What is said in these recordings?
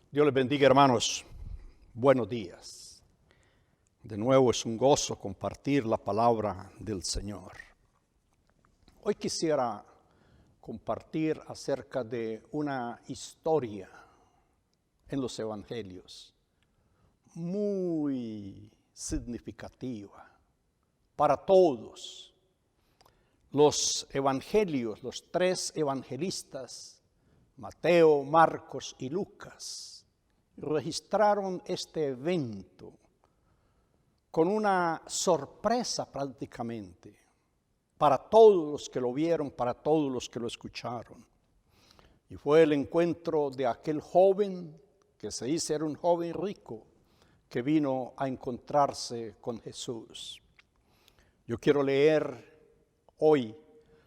Dios les bendiga, hermanos. Buenos días. De nuevo es un gozo compartir la palabra del Señor. Hoy quisiera compartir acerca de una historia en los evangelios muy significativa para todos. Los evangelios, los tres evangelistas, Mateo, Marcos y Lucas, registraron este evento con una sorpresa prácticamente para todos los que lo vieron, para todos los que lo escucharon. Y fue el encuentro de aquel joven que se dice era un joven rico que vino a encontrarse con Jesús. Yo quiero leer hoy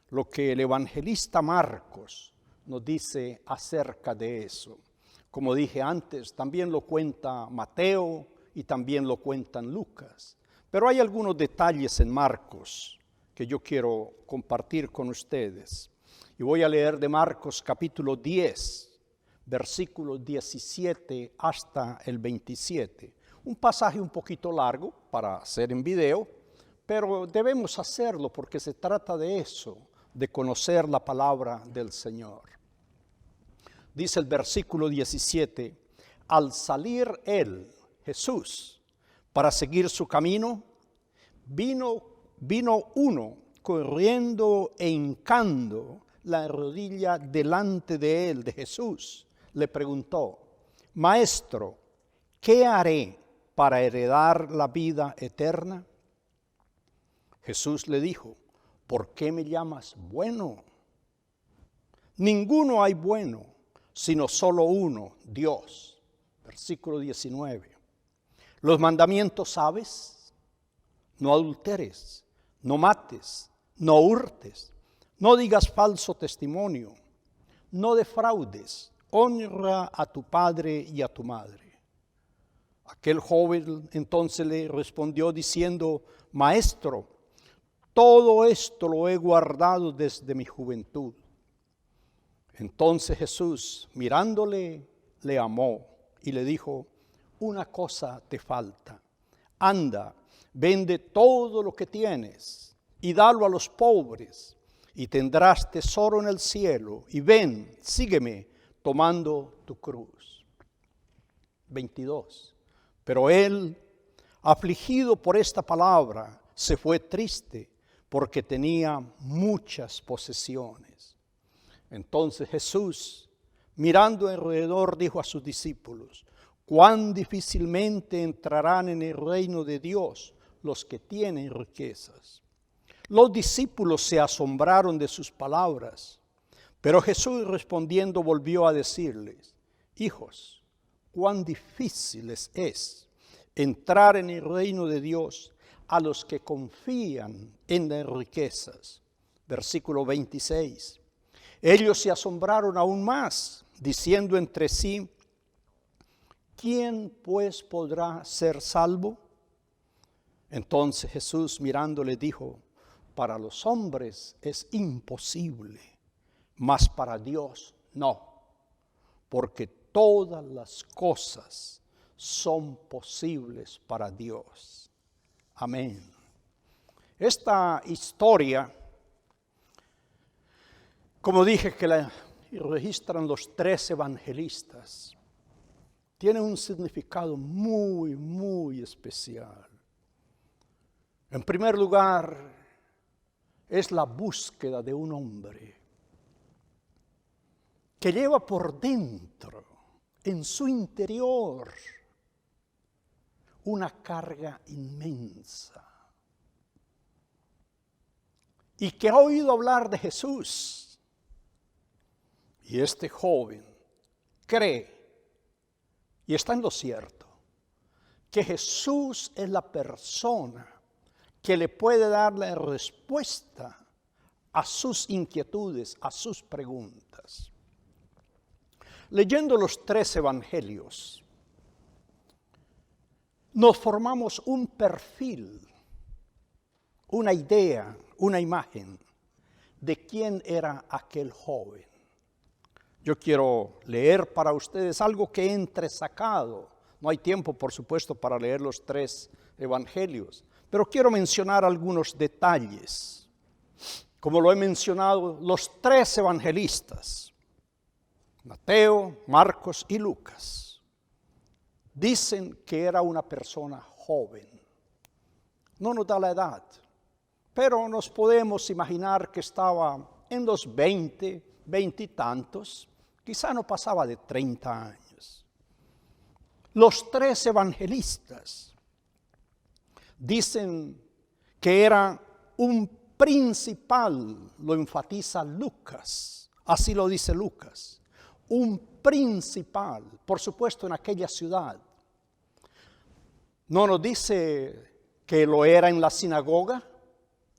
lo que el evangelista Marcos nos dice acerca de eso. Como dije antes, también lo cuenta Mateo y también lo cuentan Lucas. Pero hay algunos detalles en Marcos que yo quiero compartir con ustedes. Y voy a leer de Marcos capítulo 10, versículos 17 hasta el 27. Un pasaje un poquito largo para hacer en video, pero debemos hacerlo porque se trata de eso, de conocer la palabra del Señor. Dice el versículo 17, al salir él, Jesús, para seguir su camino, vino uno corriendo e hincando la rodilla delante de él, de Jesús. Le preguntó, Maestro, ¿qué haré para heredar la vida eterna? Jesús le dijo, ¿por qué me llamas bueno? Ninguno hay bueno, sino solo uno, Dios. Versículo 19. Los mandamientos sabes: no adulteres, no mates, no hurtes, no digas falso testimonio, no defraudes, honra a tu padre y a tu madre. Aquel joven entonces le respondió diciendo, Maestro, todo esto lo he guardado desde mi juventud. Entonces Jesús, mirándole, le amó y le dijo, una cosa te falta. Anda, vende todo lo que tienes y dalo a los pobres y tendrás tesoro en el cielo. Y ven, sígueme tomando tu cruz. 22. Pero él, afligido por esta palabra, se fue triste porque tenía muchas posesiones. Entonces Jesús, mirando alrededor, dijo a sus discípulos, cuán difícilmente entrarán en el reino de Dios los que tienen riquezas. Los discípulos se asombraron de sus palabras, pero Jesús respondiendo volvió a decirles, hijos, cuán difíciles es entrar en el reino de Dios a los que confían en las riquezas. Versículo 26. Ellos se asombraron aún más, diciendo entre sí, ¿quién pues podrá ser salvo? Entonces Jesús mirándole dijo, para los hombres es imposible, mas para Dios no, porque todas las cosas son posibles para Dios. Amén. Esta historia, como dije que la registran los tres evangelistas, tiene un significado muy, muy especial. En primer lugar, es la búsqueda de un hombre que lleva por dentro, en su interior, una carga inmensa y que ha oído hablar de Jesús. Y este joven cree, y está en lo cierto, que Jesús es la persona que le puede dar la respuesta a sus inquietudes, a sus preguntas. Leyendo los tres evangelios, nos formamos un perfil, una idea, una imagen de quién era aquel joven. Yo quiero leer para ustedes algo que he entresacado. No hay tiempo, por supuesto, para leer los 3 evangelios, pero quiero mencionar algunos detalles. Como lo he mencionado, los 3 evangelistas, Mateo, Marcos y Lucas, dicen que era una persona joven. No nos da la edad, pero nos podemos imaginar que estaba en los 20 y tantos, quizá no pasaba de 30 años. Los 3 evangelistas dicen que era un principal, lo enfatiza Lucas, así lo dice Lucas, un principal, por supuesto en aquella ciudad. No nos dice que lo era en la sinagoga,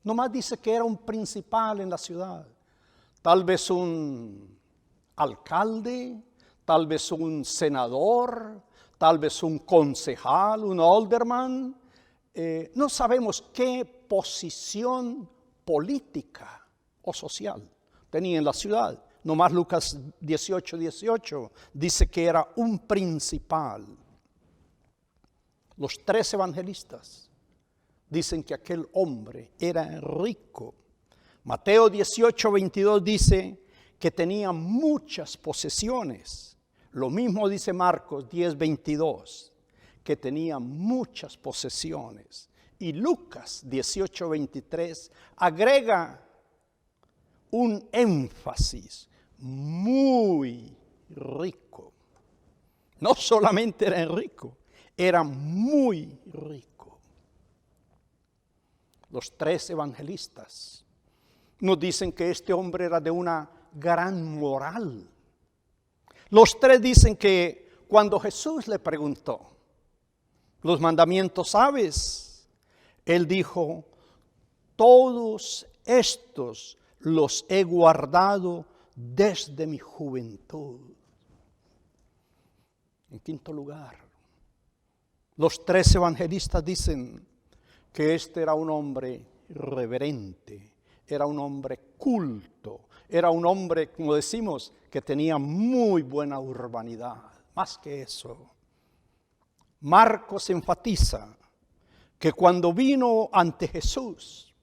nomás dice que era un principal en la ciudad. Tal vez un alcalde, tal vez un senador, tal vez un concejal, un alderman. No sabemos qué posición política o social tenía en la ciudad. Nomás Lucas 18 dice que era un principal. Los 3 evangelistas dicen que aquel hombre era rico. Mateo 18:22 dice que tenía muchas posesiones. Lo mismo dice Marcos 10:22, que tenía muchas posesiones. Y Lucas 18:23 agrega un énfasis: muy rico. No solamente era rico, era muy rico. Los 3 evangelistas nos dicen que este hombre era de una gran moral. Los 3 dicen que cuando Jesús le preguntó, ¿los mandamientos sabes? Él dijo, todos estos los he guardado desde mi juventud. En quinto lugar, los 3 evangelistas dicen que este era un hombre reverente, era un hombre culto, era un hombre, como decimos, que tenía muy buena urbanidad. Más que eso, Marcos enfatiza que cuando vino ante Jesús,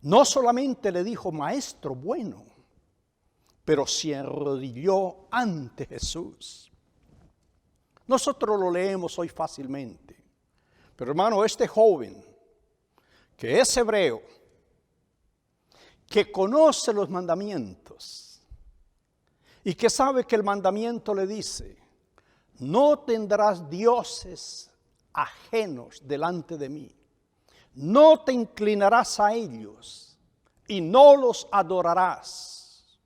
no solamente le dijo maestro bueno, pero se arrodilló ante Jesús. Nosotros lo leemos hoy fácilmente, pero hermano, este joven que es hebreo, que conoce los mandamientos y que sabe que el mandamiento le dice, no tendrás dioses ajenos delante de mí, no te inclinarás a ellos y no los adorarás.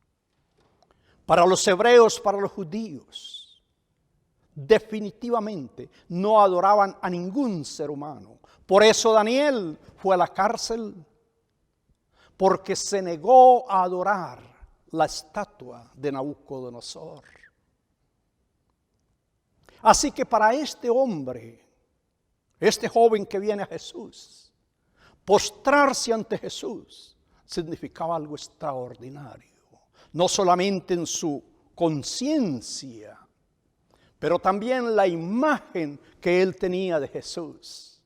Para los hebreos, para los judíos, definitivamente no adoraban a ningún ser humano. Por eso Daniel fue a la cárcel, porque se negó a adorar la estatua de Nabucodonosor. Así que para este hombre, este joven que viene a Jesús, postrarse ante Jesús significaba algo extraordinario. No solamente en su conciencia, pero también la imagen que él tenía de Jesús.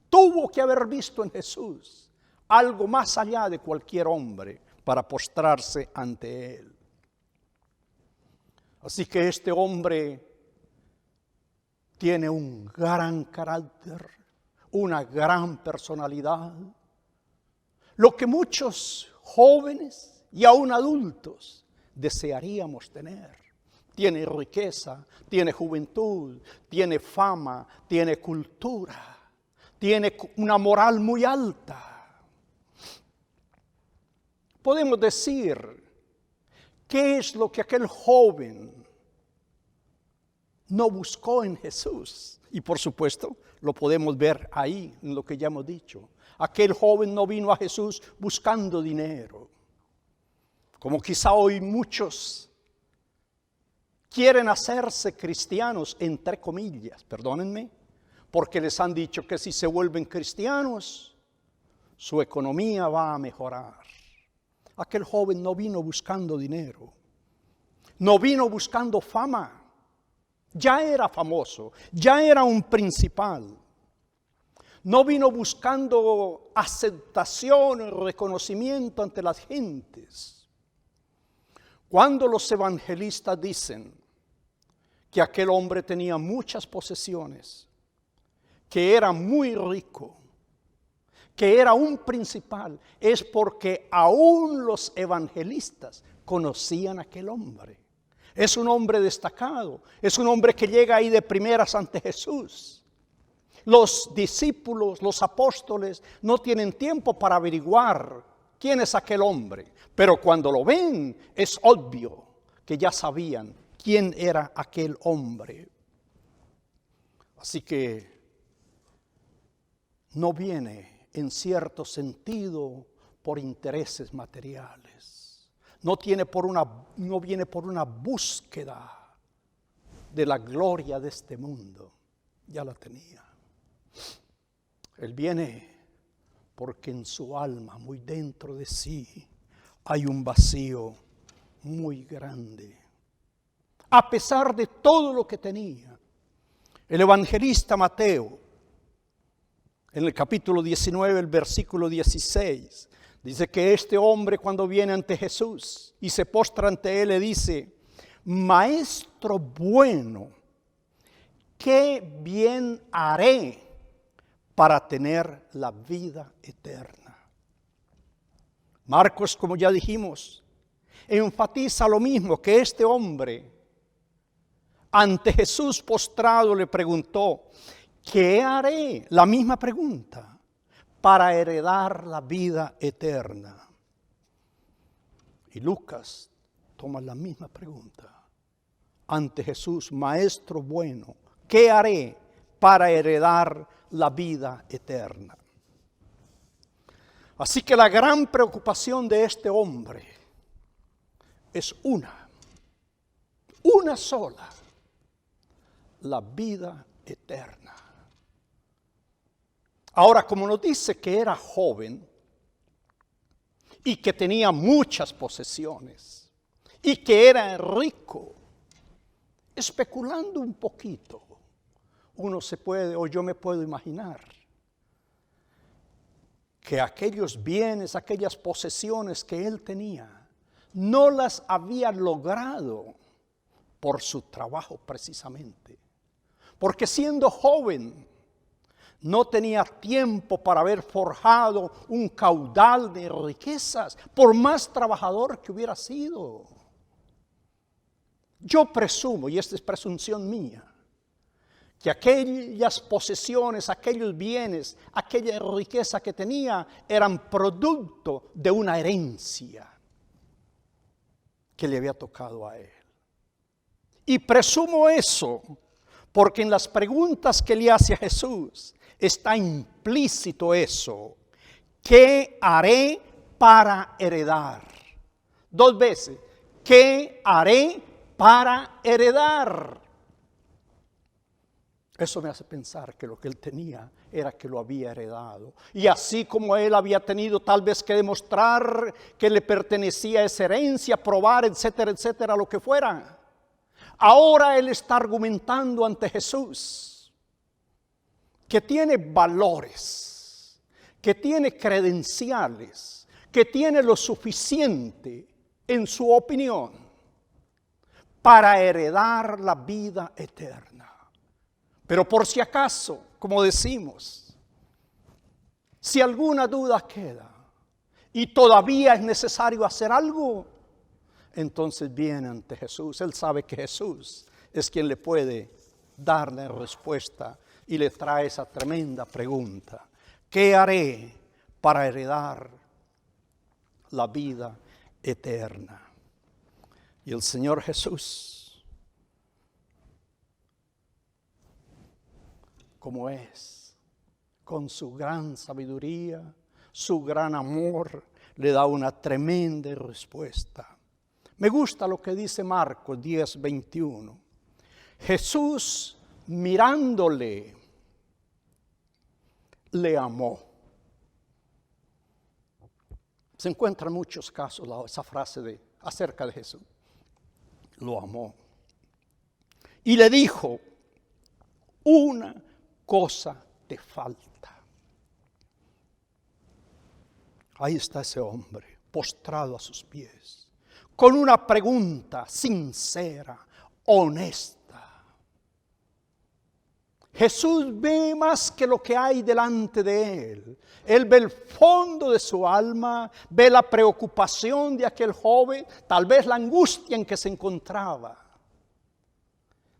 Tuvo que haber visto en Jesús algo más allá de cualquier hombre para postrarse ante él. Así que este hombre tiene un gran carácter, una gran personalidad, lo que muchos jóvenes y aún adultos desearíamos tener. Tiene riqueza, tiene juventud, tiene fama, tiene cultura, tiene una moral muy alta. Podemos decir, ¿qué es lo que aquel joven no buscó en Jesús? Y por supuesto, lo podemos ver ahí en lo que ya hemos dicho. Aquel joven no vino a Jesús buscando dinero. Como quizá hoy muchos quieren hacerse cristianos, entre comillas, perdónenme, porque les han dicho que si se vuelven cristianos, su economía va a mejorar. Aquel joven no vino buscando dinero. No vino buscando fama. Ya era famoso, ya era un principal. No vino buscando aceptación o reconocimiento ante las gentes. Cuando los evangelistas dicen que aquel hombre tenía muchas posesiones, que era muy rico, que era un principal, es porque aún los evangelistas conocían a aquel hombre. Es un hombre destacado, es un hombre que llega ahí de primeras ante Jesús. Los discípulos, los apóstoles, no tienen tiempo para averiguar quién es aquel hombre, pero cuando lo ven es obvio que ya sabían quién era aquel hombre. Así que no viene en cierto sentido por intereses materiales. No viene por una búsqueda de la gloria de este mundo. Ya la tenía. Él viene porque en su alma, muy dentro de sí, hay un vacío muy grande. A pesar de todo lo que tenía, el evangelista Mateo, en el capítulo 19, el versículo 16, dice que este hombre cuando viene ante Jesús y se postra ante él, le dice: Maestro bueno, ¿qué bien haré para tener la vida eterna? Marcos, como ya dijimos, enfatiza lo mismo, que este hombre ante Jesús postrado le preguntó: ¿qué haré? La misma pregunta, para heredar la vida eterna. Y Lucas toma la misma pregunta ante Jesús: Maestro bueno, ¿qué haré para heredar la vida eterna? Así que la gran preocupación de este hombre es una sola: la vida eterna. Ahora, como nos dice que era joven y que tenía muchas posesiones y que era rico, especulando un poquito, uno se puede, o yo me puedo imaginar, que aquellos bienes, aquellas posesiones que él tenía, no las había logrado por su trabajo precisamente. Porque siendo joven, no tenía tiempo para haber forjado un caudal de riquezas, por más trabajador que hubiera sido. Yo presumo, y esta es presunción mía, que aquellas posesiones, aquellos bienes, aquella riqueza que tenía eran producto de una herencia que le había tocado a él. Y presumo eso porque en las preguntas que le hace a Jesús está implícito eso: ¿qué haré para heredar? 2 veces: ¿qué haré para heredar? Eso me hace pensar que lo que él tenía era que lo había heredado. Y así como él había tenido tal vez que demostrar que le pertenecía esa herencia, probar, etcétera, etcétera, lo que fuera, ahora él está argumentando ante Jesús que tiene valores, que tiene credenciales, que tiene lo suficiente, en su opinión, para heredar la vida eterna. Pero por si acaso, como decimos, si alguna duda queda y todavía es necesario hacer algo, entonces viene ante Jesús. Él sabe que Jesús es quien le puede dar la respuesta y le trae esa tremenda pregunta: ¿qué haré para heredar la vida eterna? Y el Señor Jesús, como es, con su gran sabiduría, su gran amor, le da una tremenda respuesta. Me gusta lo que dice Marcos 10:21. Jesús, mirándole, le amó. Se encuentra en muchos casos esa frase acerca de Jesús. lo amó. Y le dijo, una cosa te falta. Ahí está ese hombre, postrado a sus pies, con una pregunta sincera, honesta. Jesús ve más que lo que hay delante de él. Él ve el fondo de su alma, ve la preocupación de aquel joven, tal vez la angustia en que se encontraba.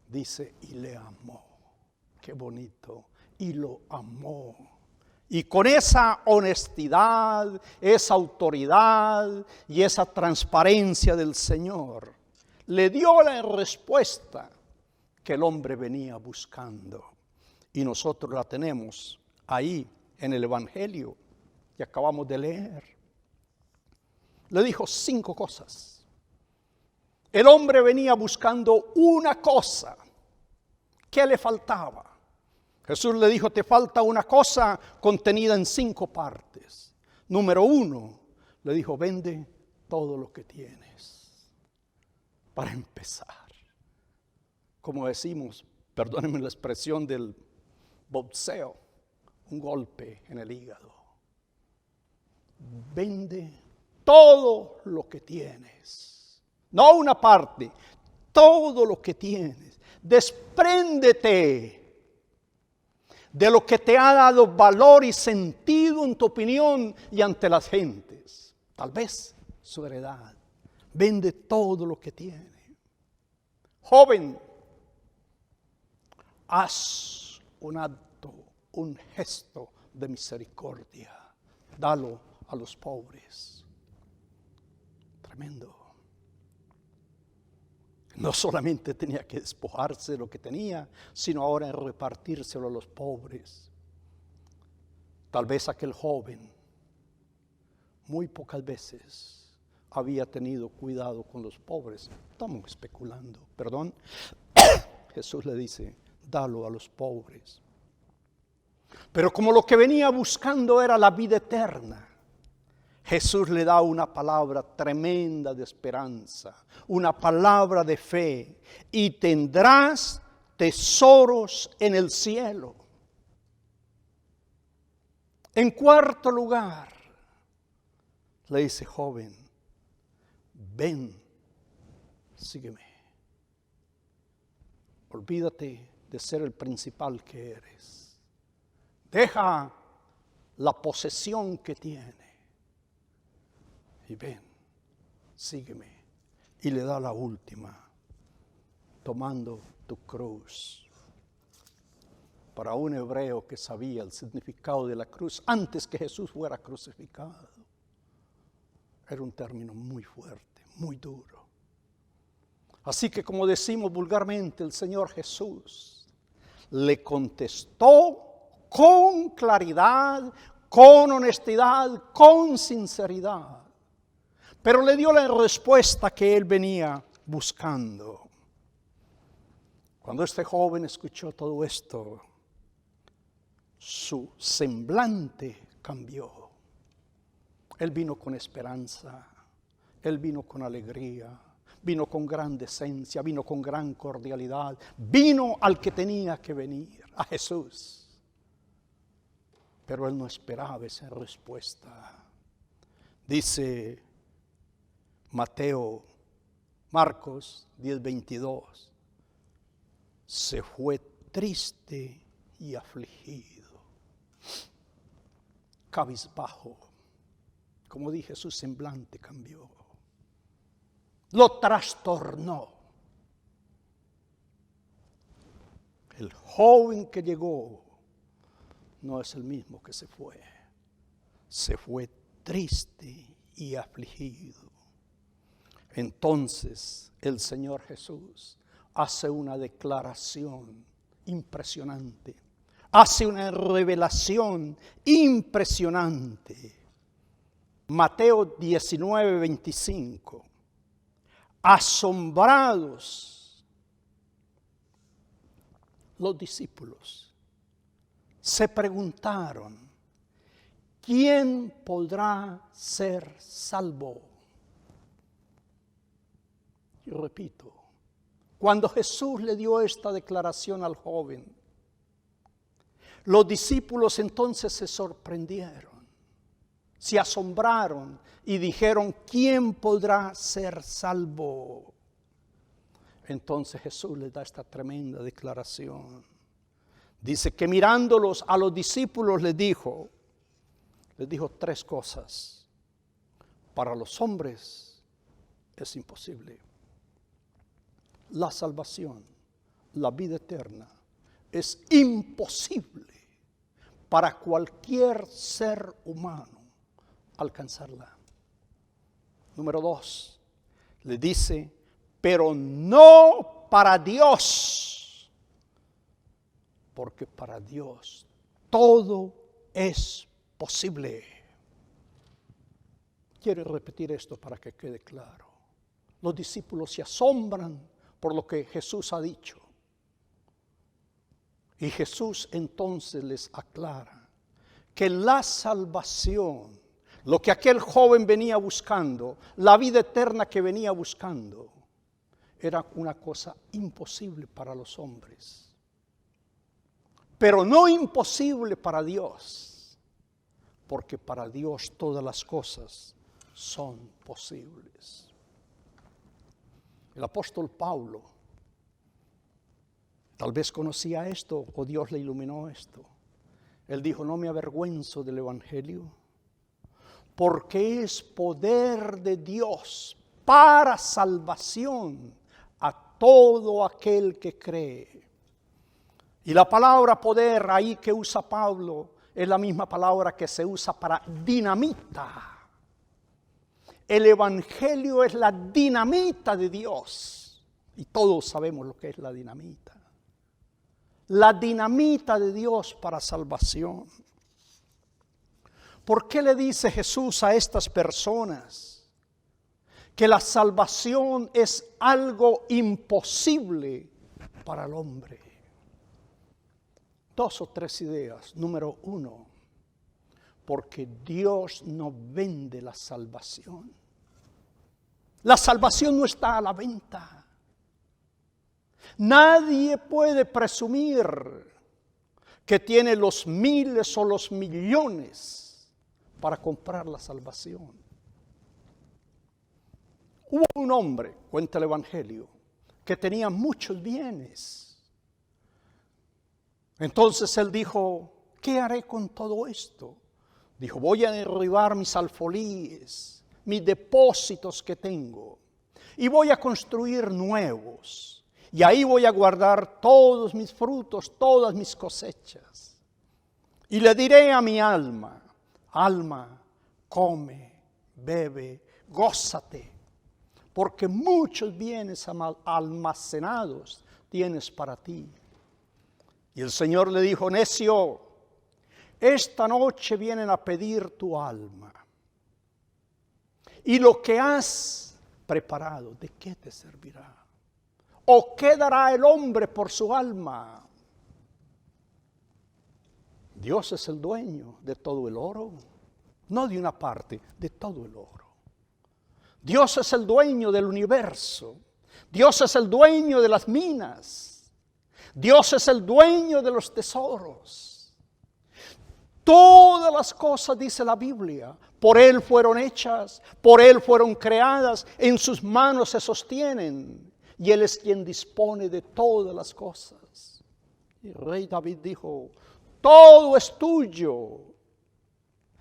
Dice, y le amó. Qué bonito. Y lo amó. Y con esa honestidad, esa autoridad y esa transparencia del Señor, le dio la respuesta que el hombre venía buscando. Y nosotros la tenemos ahí en el Evangelio que acabamos de leer. Le dijo 5 cosas. El hombre venía buscando una cosa. ¿Qué le faltaba? Jesús le dijo, te falta una cosa contenida en 5 partes. Número 1, le dijo, vende todo lo que tienes. Para empezar. Como decimos, perdónenme la expresión del boxeo, un golpe en el hígado. Vende todo lo que tienes. No una parte, todo lo que tienes. Despréndete de lo que te ha dado valor y sentido en tu opinión y ante las gentes. Tal vez su heredad. Vende todo lo que tiene. Joven, haz un acto, un gesto de misericordia. Dalo a los pobres. Tremendo. No solamente tenía que despojarse de lo que tenía, sino ahora repartírselo a los pobres. Tal vez aquel joven muy pocas veces había tenido cuidado con los pobres. Estamos especulando, perdón. Jesús le dice, dalo a los pobres. Pero como lo que venía buscando era la vida eterna, Jesús le da una palabra tremenda de esperanza, una palabra de fe, y tendrás tesoros en el cielo. En cuarto lugar, le dice, joven, ven, sígueme. Olvídate de ser el principal que eres. Deja la posesión que tiene. Y ven, sígueme. Y le da la última, tomando tu cruz. Para un hebreo que sabía el significado de la cruz antes que Jesús fuera crucificado, era un término muy fuerte, muy duro. Así que, como decimos vulgarmente, el Señor Jesús le contestó con claridad, con honestidad, con sinceridad. Pero le dio la respuesta que él venía buscando. Cuando este joven escuchó todo esto, su semblante cambió. Él vino con esperanza, él vino con alegría, vino con gran decencia, vino con gran cordialidad, vino al que tenía que venir, a Jesús. Pero él no esperaba esa respuesta. Dice Marcos 10:22, se fue triste y afligido, cabizbajo. Como dije, su semblante cambió. Lo trastornó. El joven que llegó no es el mismo que se fue. Se fue triste y afligido. Entonces el Señor Jesús hace una declaración impresionante. Hace una revelación impresionante. Mateo 19:25. Asombrados, los discípulos se preguntaron, ¿quién podrá ser salvo? Yo repito, Cuando Jesús le dio esta declaración al joven, los discípulos entonces se sorprendieron, se asombraron y dijeron: ¿quién podrá ser salvo? Entonces Jesús les da esta tremenda declaración. Dice que mirándolos a los discípulos les dijo tres cosas. Para los hombres es imposible. La salvación, la vida eterna, es imposible para cualquier ser humano alcanzarla. Número 2, le dice: pero no para Dios, porque para Dios todo es posible. Quiero repetir esto para que quede claro. Los discípulos se asombran por lo que Jesús ha dicho. Y Jesús entonces les aclara que la salvación, lo que aquel joven venía buscando, la vida eterna que venía buscando, era una cosa imposible para los hombres, pero no imposible para Dios, porque para Dios todas las cosas son posibles. El apóstol Pablo tal vez conocía esto o Dios le iluminó esto. Él dijo: no me avergüenzo del evangelio, porque es poder de Dios para salvación a todo aquel que cree. Y la palabra poder ahí que usa Pablo es la misma palabra que se usa para dinamita. El evangelio es la dinamita de Dios. Y todos sabemos lo que es la dinamita. La dinamita de Dios para salvación. ¿Por qué le dice Jesús a estas personas que la salvación es algo imposible para el hombre? 2 o 3 ideas. Número 1, porque Dios no vende la salvación. La salvación no está a la venta. Nadie puede presumir que tiene los miles o los millones para comprar la salvación. Hubo un hombre, cuenta el Evangelio, que tenía muchos bienes. Entonces él dijo: ¿qué haré con todo esto? Dijo: voy a derribar mis alfolíes, mis depósitos que tengo, y voy a construir nuevos. Y ahí voy a guardar todos mis frutos, todas mis cosechas. Y le diré a mi alma: alma, come, bebe, gózate, porque muchos bienes almacenados tienes para ti. Y el Señor le dijo: necio, esta noche vienen a pedir tu alma. Y lo que has preparado, ¿de qué te servirá? ¿O qué dará el hombre por su alma? Dios es el dueño de todo el oro, no de una parte, de todo el oro. Dios es el dueño del universo. Dios es el dueño de las minas. Dios es el dueño de los tesoros. Todas las cosas, dice la Biblia, por Él fueron hechas, por Él fueron creadas, en sus manos se sostienen. Y Él es quien dispone de todas las cosas. Y el rey David dijo: todo es tuyo.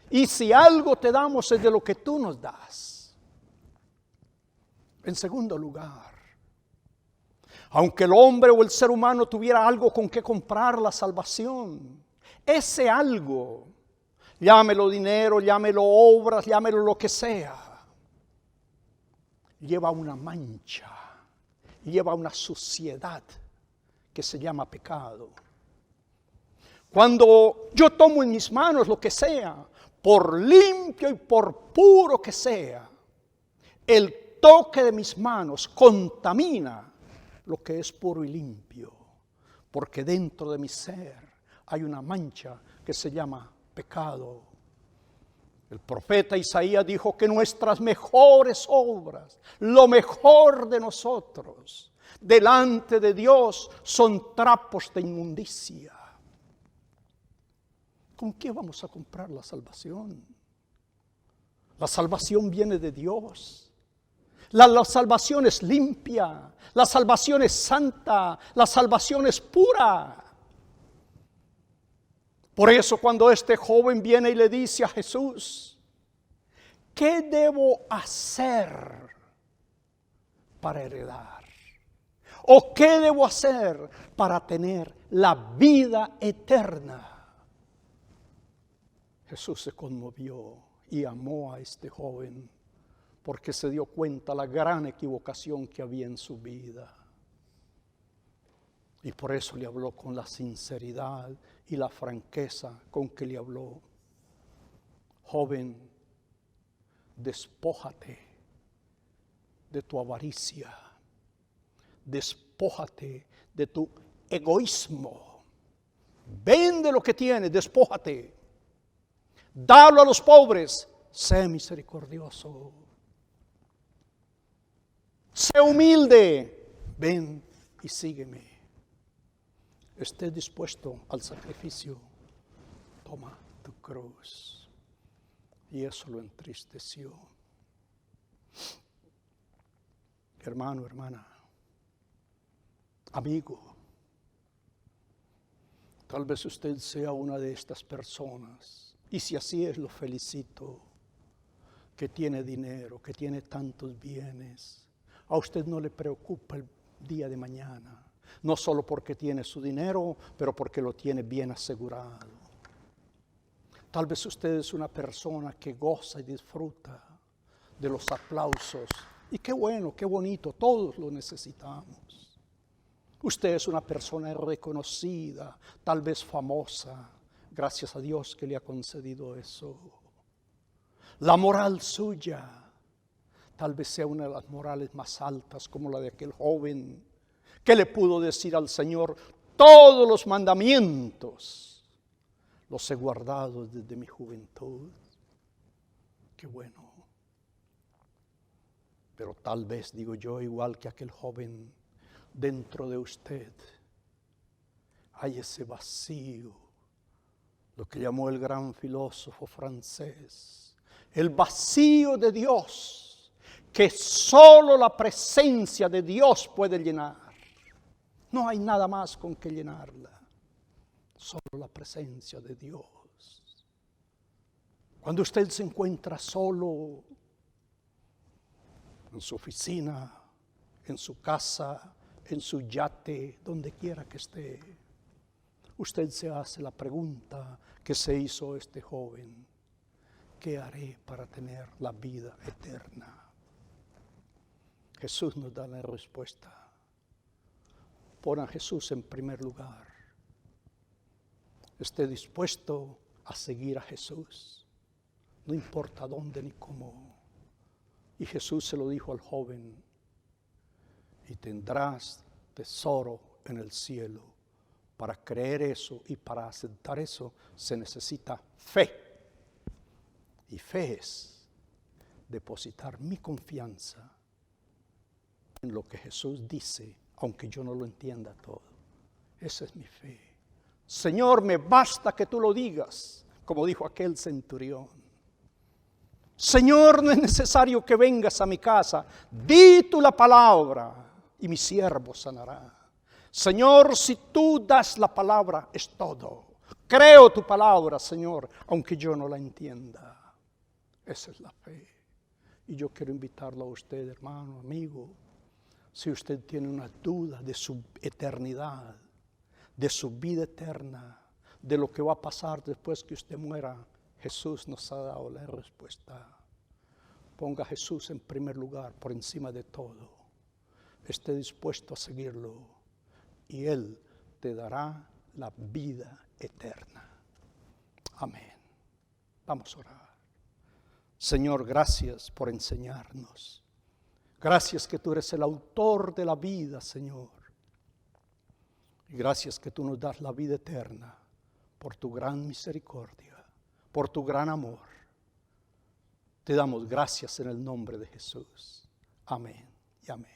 Y si algo te damos es de lo que tú nos das. En segundo lugar, aunque el hombre o el ser humano tuviera algo con que comprar la salvación, ese algo, llámelo dinero, llámelo obras, llámelo lo que sea, lleva una mancha, lleva una suciedad que se llama pecado. Cuando yo tomo en mis manos lo que sea, por limpio y por puro que sea, el toque de mis manos contamina lo que es puro y limpio, porque dentro de mi ser hay una mancha que se llama pecado. El profeta Isaías dijo que nuestras mejores obras, lo mejor de nosotros, delante de Dios son trapos de inmundicia. ¿Con qué vamos a comprar la salvación? La salvación viene de Dios. La salvación es limpia, la salvación es santa, la salvación es pura. Por eso cuando este joven viene y le dice a Jesús, ¿qué debo hacer para heredar? ¿O qué debo hacer para tener la vida eterna? Jesús se conmovió y amó a este joven porque se dio cuenta la gran equivocación que había en su vida. Y por eso le habló con la sinceridad y la franqueza con que le habló. Joven, despójate de tu avaricia, despójate de tu egoísmo, vende lo que tienes, despójate, dalo a los pobres, sé misericordioso, sé humilde, ven y sígueme. Esté dispuesto al sacrificio, toma tu cruz. Y eso lo entristeció. Hermano, hermana, amigo, tal vez usted sea una de estas personas, y si así es, lo felicito, que tiene dinero, que tiene tantos bienes. A usted no le preocupa el día de mañana, no solo porque tiene su dinero, pero porque lo tiene bien asegurado. Tal vez usted es una persona que goza y disfruta de los aplausos. Y qué bueno, qué bonito, todos lo necesitamos. Usted es una persona reconocida, tal vez famosa. Gracias a Dios que le ha concedido eso. La moral suya tal vez sea una de las morales más altas, como la de aquel joven que le pudo decir al Señor, todos los mandamientos los he guardado desde mi juventud. Qué bueno. Pero tal vez, digo yo, igual que aquel joven, dentro de usted hay ese vacío, lo que llamó el gran filósofo francés, el vacío de Dios, que solo la presencia de Dios puede llenar. No hay nada más con que llenarla, solo la presencia de Dios. Cuando usted se encuentra solo, en su oficina, en su casa, en su yate, donde quiera que esté, usted se hace la pregunta que se hizo este joven: ¿qué haré para tener la vida eterna? Jesús nos da la respuesta. Pon a Jesús en primer lugar. Esté dispuesto a seguir a Jesús, no importa dónde ni cómo. Y Jesús se lo dijo al joven: y tendrás tesoro en el cielo. Para creer eso y para aceptar eso se necesita fe. Y fe es depositar mi confianza en lo que Jesús dice, aunque yo no lo entienda todo. Esa es mi fe. Señor, me basta que tú lo digas, como dijo aquel centurión. Señor, no es necesario que vengas a mi casa, di tú la palabra y mi siervo sanará. Señor, si tú das la palabra, es todo. Creo tu palabra, Señor, aunque yo no la entienda. Esa es la fe. Y yo quiero invitarlo a usted, hermano, amigo, si usted tiene una duda de su eternidad, de su vida eterna, de lo que va a pasar después que usted muera, Jesús nos ha dado la respuesta. Ponga a Jesús en primer lugar, por encima de todo. Esté dispuesto a seguirlo y Él te dará la vida eterna. Amén. Vamos a orar. Señor, gracias por enseñarnos. Gracias que tú eres el autor de la vida, Señor. Y gracias que tú nos das la vida eterna por tu gran misericordia, por tu gran amor. Te damos gracias en el nombre de Jesús. Amén y amén.